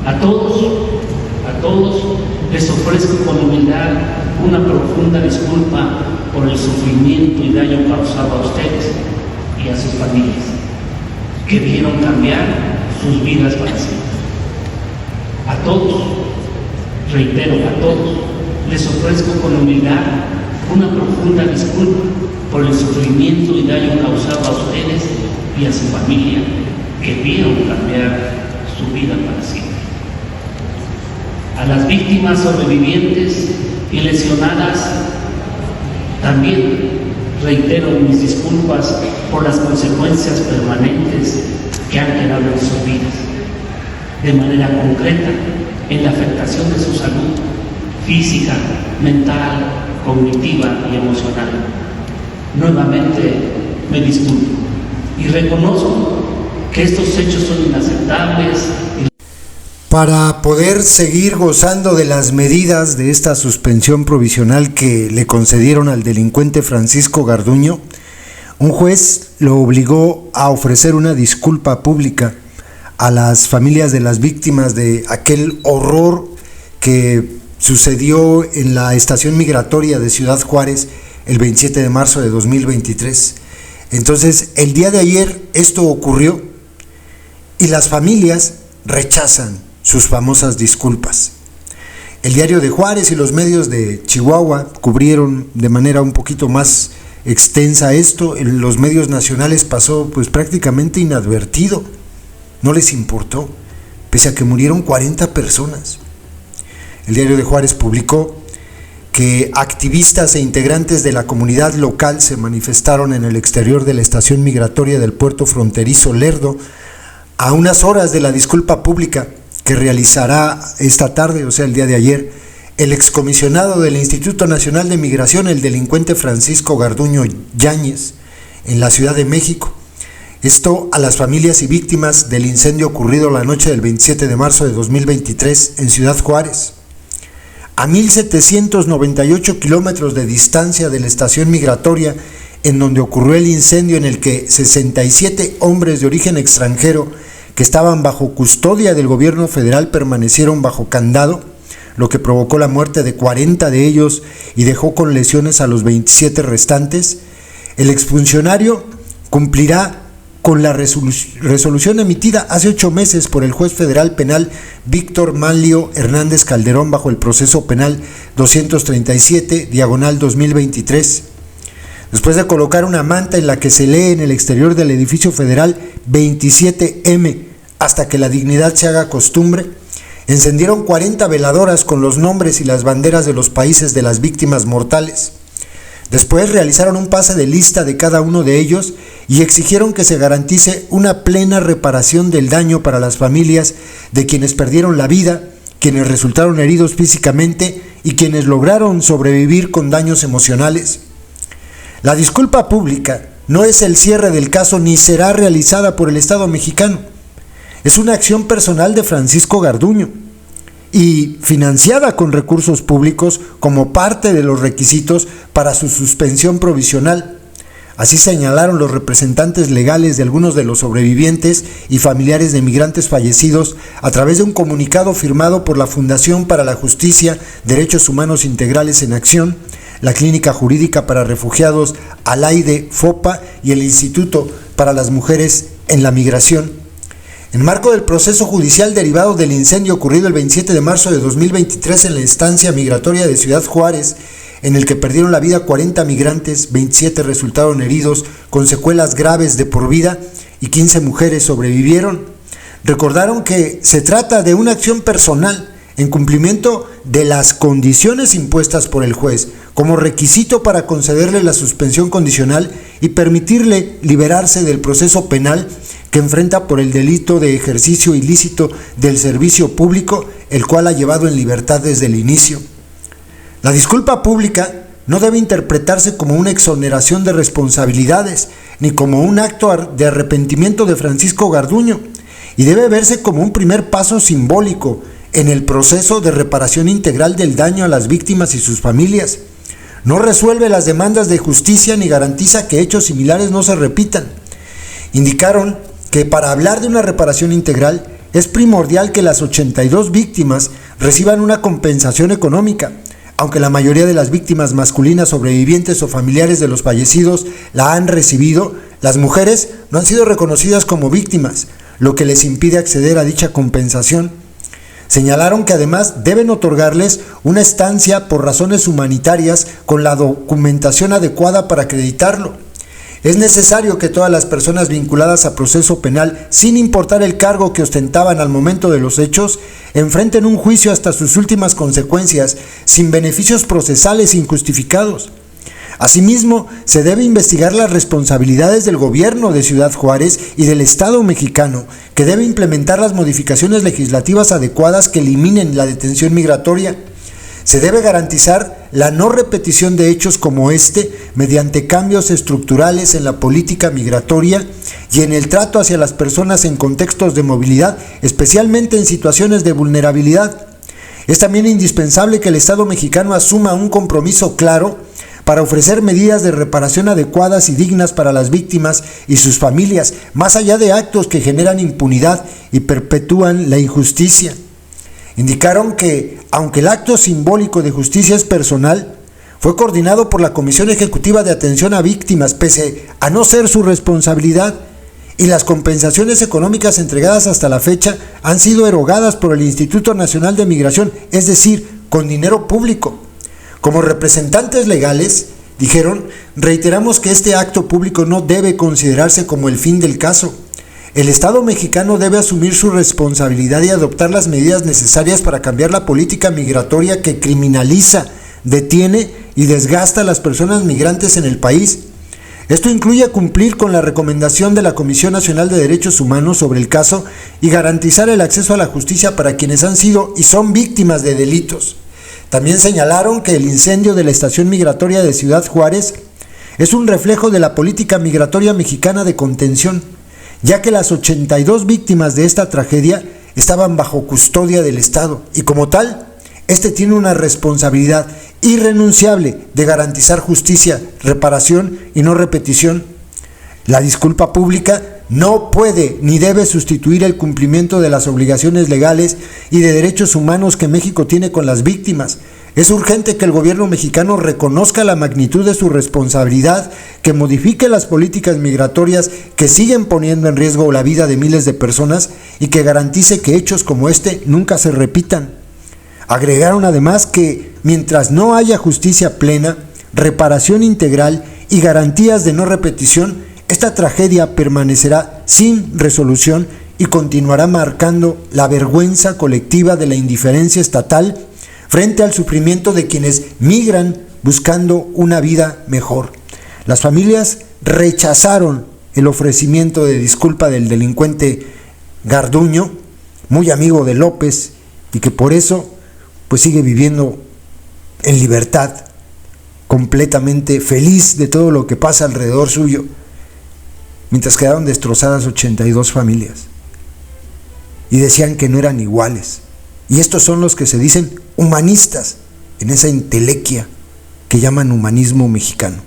A todos les ofrezco con humildad una profunda disculpa por el sufrimiento y daño causado a ustedes y a sus familias, que vieron cambiar sus vidas para siempre. A todos, reitero, a todos, les ofrezco con humildad una profunda disculpa por el sufrimiento y daño causado a ustedes y a su familia, que vieron cambiar su vida para siempre. A las víctimas sobrevivientes y lesionadas, también reitero mis disculpas por las consecuencias permanentes que han quedado en sus vidas, de manera concreta en la afectación de su salud física, mental, cognitiva y emocional. Nuevamente me disculpo y reconozco que estos hechos son inaceptables. Para poder seguir gozando de las medidas de esta suspensión provisional que le concedieron al delincuente Francisco Garduño, un juez lo obligó a ofrecer una disculpa pública a las familias de las víctimas de aquel horror que sucedió en la estación migratoria de Ciudad Juárez el 27 de marzo de 2023. Entonces, el día de ayer esto ocurrió y las familias rechazan sus famosas disculpas. El Diario de Juárez y los medios de Chihuahua cubrieron de manera un poquito más extensa esto. En los medios nacionales pasó pues prácticamente inadvertido. No les importó, pese a que murieron 40 personas. El Diario de Juárez publicó que activistas e integrantes de la comunidad local se manifestaron en el exterior de la estación migratoria del puerto fronterizo Lerdo a unas horas de la disculpa pública que realizará esta tarde, o sea, el día de ayer, el excomisionado del Instituto Nacional de Migración, el delincuente Francisco Garduño Yáñez, en la Ciudad de México. Esto a las familias y víctimas del incendio ocurrido la noche del 27 de marzo de 2023 en Ciudad Juárez. A 1,798 kilómetros de distancia de la estación migratoria en donde ocurrió el incendio, en el que 67 hombres de origen extranjero que estaban bajo custodia del gobierno federal permanecieron bajo candado, lo que provocó la muerte de 40 de ellos y dejó con lesiones a los 27 restantes. El exfuncionario cumplirá con la resolución emitida hace 8 meses por el juez federal penal Víctor Manlio Hernández Calderón bajo el proceso penal 237/2023. Después de colocar una manta en la que se lee en el exterior del edificio federal 27M hasta que la dignidad se haga costumbre, encendieron 40 veladoras con los nombres y las banderas de los países de las víctimas mortales. Después realizaron un pase de lista de cada uno de ellos y exigieron que se garantice una plena reparación del daño para las familias de quienes perdieron la vida, quienes resultaron heridos físicamente y quienes lograron sobrevivir con daños emocionales. La disculpa pública no es el cierre del caso ni será realizada por el Estado mexicano. Es una acción personal de Francisco Garduño y financiada con recursos públicos como parte de los requisitos para su suspensión provisional. Así señalaron los representantes legales de algunos de los sobrevivientes y familiares de migrantes fallecidos a través de un comunicado firmado por la Fundación para la Justicia, Derechos Humanos Integrales en Acción, la Clínica Jurídica para Refugiados Alaide FOPA y el Instituto para las Mujeres en la Migración. En marco del proceso judicial derivado del incendio ocurrido el 27 de marzo de 2023 en la estancia migratoria de Ciudad Juárez, en el que perdieron la vida 40 migrantes, 27 resultaron heridos con secuelas graves de por vida y 15 mujeres sobrevivieron, recordaron que se trata de una acción personal en cumplimiento de las condiciones impuestas por el juez, como requisito para concederle la suspensión condicional y permitirle liberarse del proceso penal que enfrenta por el delito de ejercicio ilícito del servicio público, el cual ha llevado en libertad desde el inicio. La disculpa pública no debe interpretarse como una exoneración de responsabilidades, ni como un acto de arrepentimiento de Francisco Garduño, y debe verse como un primer paso simbólico en el proceso de reparación integral del daño a las víctimas y sus familias. No resuelve las demandas de justicia ni garantiza que hechos similares no se repitan. Indicaron que para hablar de una reparación integral es primordial que las 82 víctimas reciban una compensación económica. Aunque la mayoría de las víctimas masculinas sobrevivientes o familiares de los fallecidos la han recibido, las mujeres no han sido reconocidas como víctimas, lo que les impide acceder a dicha compensación. Señalaron que además deben otorgarles una estancia por razones humanitarias con la documentación adecuada para acreditarlo. Es necesario que todas las personas vinculadas a proceso penal, sin importar el cargo que ostentaban al momento de los hechos, enfrenten un juicio hasta sus últimas consecuencias, sin beneficios procesales injustificados. Asimismo, se debe investigar las responsabilidades del gobierno de Ciudad Juárez y del Estado mexicano, que debe implementar las modificaciones legislativas adecuadas que eliminen la detención migratoria. Se debe garantizar la no repetición de hechos como este mediante cambios estructurales en la política migratoria y en el trato hacia las personas en contextos de movilidad, especialmente en situaciones de vulnerabilidad. Es también indispensable que el Estado mexicano asuma un compromiso claro para ofrecer medidas de reparación adecuadas y dignas para las víctimas y sus familias, más allá de actos que generan impunidad y perpetúan la injusticia. Indicaron que, aunque el acto simbólico de justicia es personal, fue coordinado por la Comisión Ejecutiva de Atención a Víctimas, pese a no ser su responsabilidad, y las compensaciones económicas entregadas hasta la fecha han sido erogadas por el Instituto Nacional de Migración, es decir, con dinero público. Como representantes legales, dijeron, reiteramos que este acto público no debe considerarse como el fin del caso. El Estado mexicano debe asumir su responsabilidad y adoptar las medidas necesarias para cambiar la política migratoria que criminaliza, detiene y desgasta a las personas migrantes en el país. Esto incluye cumplir con la recomendación de la Comisión Nacional de Derechos Humanos sobre el caso y garantizar el acceso a la justicia para quienes han sido y son víctimas de delitos. También señalaron que el incendio de la estación migratoria de Ciudad Juárez es un reflejo de la política migratoria mexicana de contención, ya que las 82 víctimas de esta tragedia estaban bajo custodia del Estado y como tal, este tiene una responsabilidad irrenunciable de garantizar justicia, reparación y no repetición. La disculpa pública no puede ni debe sustituir el cumplimiento de las obligaciones legales y de derechos humanos que México tiene con las víctimas. Es urgente que el gobierno mexicano reconozca la magnitud de su responsabilidad, que modifique las políticas migratorias que siguen poniendo en riesgo la vida de miles de personas y que garantice que hechos como este nunca se repitan. Agregaron además que mientras no haya justicia plena, reparación integral y garantías de no repetición, esta tragedia permanecerá sin resolución y continuará marcando la vergüenza colectiva de la indiferencia estatal frente al sufrimiento de quienes migran buscando una vida mejor. Las familias rechazaron el ofrecimiento de disculpa del delincuente Garduño, muy amigo de López, y que por eso pues sigue viviendo en libertad, completamente feliz de todo lo que pasa alrededor suyo, mientras quedaron destrozadas 82 familias. Y decían que no eran iguales. Y estos son los que se dicen humanistas en esa entelequia que llaman humanismo mexicano.